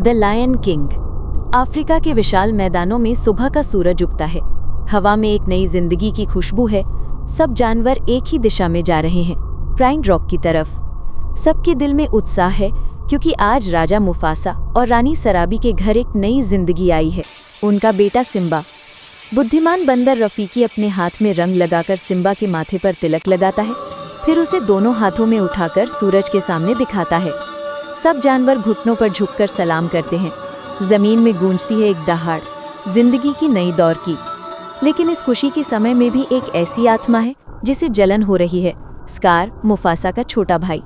The lion king. Africa के विशाल मैदानों में सुबह का सूरज उगता है। हवा में एक नई जिंदगी की खुशबू है। सब जानवर एक ही दिशा में जा रहे हैं, प्राइड रॉक की तरफ। सबके दिल में उत्साह है क्योंकि आज राजा मुफासा और रानी सराबी के घर एक नई जिंदगी आई है। उनका बेटा सिम्बा। बुद्धिमान बंदर रफीकी अपने हाथ में रंग लगाकर सिम्बा के माथे पर तिलक लगाता है, फिर उसे दोनों हाथों में उठाकर सूरज के सामने दिखाता है। सब जानवर घुटनों पर झुककर सलाम करते हैं। जमीन में गूंजती है एक दहाड़, जिंदगी की नई दौर की। लेकिन इस खुशी के समय में भी एक ऐसी आत्मा है जिसे जलन हो रही है। स्कार, मुफासा का छोटा भाई।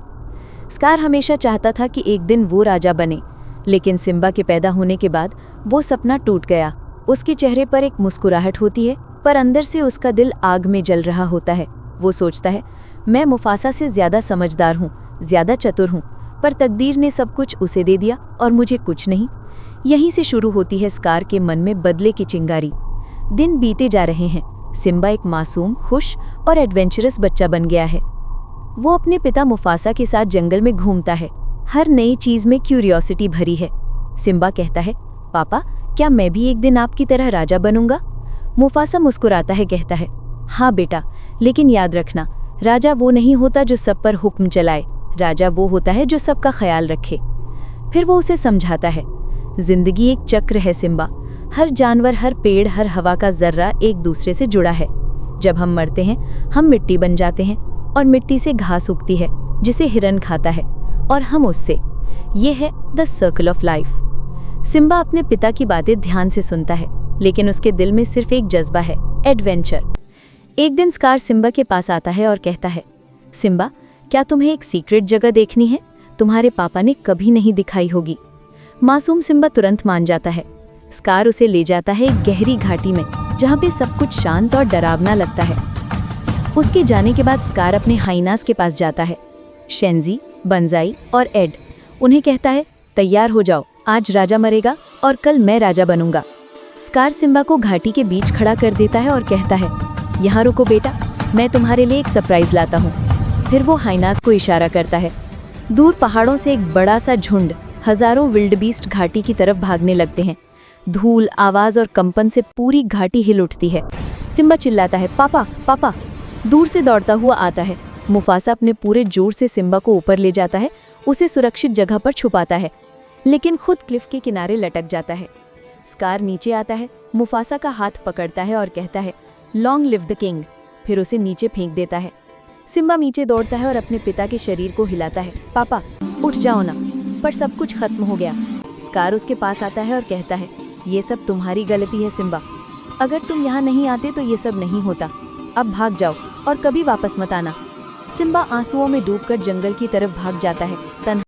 स्कार हमेशा चाहता था कि एक दिन वो राजा बने, लेकिन सिम्बा के पैदा होने के बाद वो सपना टूट गया। उसके चेहरे पर एक मुस्कुराहट होती है, पर अंदर से उसका दिल आग में जल रहा होता है। वो सोचता है, मैं मुफासा से ज्यादा समझदार हूँ, ज्यादा चतुर हूँ, पर तकदीर ने सब कुछ उसे दे दिया और मुझे कुछ नहीं। यहीं से शुरू होती है स्कार के मन में बदले की चिंगारी। दिन बीते जा रहे हैं। सिम्बा एक मासूम, खुश और एडवेंचरस बच्चा बन गया है। वो अपने पिता मुफासा के साथ जंगल में घूमता है। हर नई चीज में क्यूरियोसिटी भरी है। सिम्बा कहता है, पापा, क्या मैं भी एक दिन आपकी तरह राजा बनूंगा? मुफासा मुस्कुराता है, कहता है, हाँ बेटा, लेकिन याद रखना, राजा वो नहीं होता जो सब पर हुक्म चलाए। राजा वो होता है जो सबका ख्याल रखे। फिर वो उसे समझाता है, जिंदगी एक चक्र है सिम्बा। हर जानवर, हर पेड़, हर हवा का जर्रा एक दूसरे से जुड़ा है। जब हम मरते हैं, हम मिट्टी बन जाते हैं और मिट्टी से घास उगती है जिसे हिरन खाता है, और हम उससे। ये है the circle of life. Simba अपने पिता की बातें ध्यान से सुनता है, लेकिन उसके दिल में सिर्फ एक जज्बा है, एडवेंचर। एक दिन स्कार सिम्बा के पास आता है और कहता है, सिम्बा, क्या तुम्हें एक सीक्रेट जगह देखनी है? तुम्हारे पापा ने कभी नहीं दिखाई होगी। मासूम सिम्बा तुरंत मान जाता है। स्कार उसे ले जाता है एक गहरी घाटी में, जहाँ पे सब कुछ शांत और डरावना लगता है। उसके जाने के बाद स्कार अपने हाइनास के पास जाता है, शेंजी, बंजाई और एड। उन्हें कहता है, तैयार हो जाओ, आज राजा मरेगा और कल मैं राजा बनूंगा। स्कार सिम्बा को घाटी के बीच खड़ा कर देता है और कहता है, यहाँ रुको बेटा, मैं तुम्हारे लिए एक सरप्राइज लाता हूँ। फिर वो हाइनास को इशारा करता है। दूर पहाड़ों से एक बड़ा सा झुंड, हजारों विल्डबीस्ट घाटी की तरफ भागने लगते हैं। धूल, आवाज और कंपन से पूरी घाटी हिल उठती है। सिम्बा चिल्लाता है, पापा, पापा। दूर से दौड़ता हुआ आता है। मुफासा अपने पूरे जोर से सिम्बा को ऊपर ले जाता है, उसे सुरक्षित जगह पर छुपाता है, लेकिन खुद क्लिफ के किनारे लटक जाता है। स्कार नीचे आता है, मुफासा का हाथ पकड़ता है और कहता है, लॉन्ग लिव द किंग। फिर उसे नीचे फेंक देता है। सिम्बा नीचे दौड़ता है और अपने पिता के शरीर को हिलाता है, पापा, उठ जाओ ना। पर सब कुछ खत्म हो गया। स्कार उसके पास आता है और कहता है, ये सब तुम्हारी गलती है सिम्बा। अगर तुम यहाँ नहीं आते तो ये सब नहीं होता। अब भाग जाओ और कभी वापस मत आना। सिम्बा आंसुओं में डूबकर जंगल की तरफ भाग जाता है, तन्हा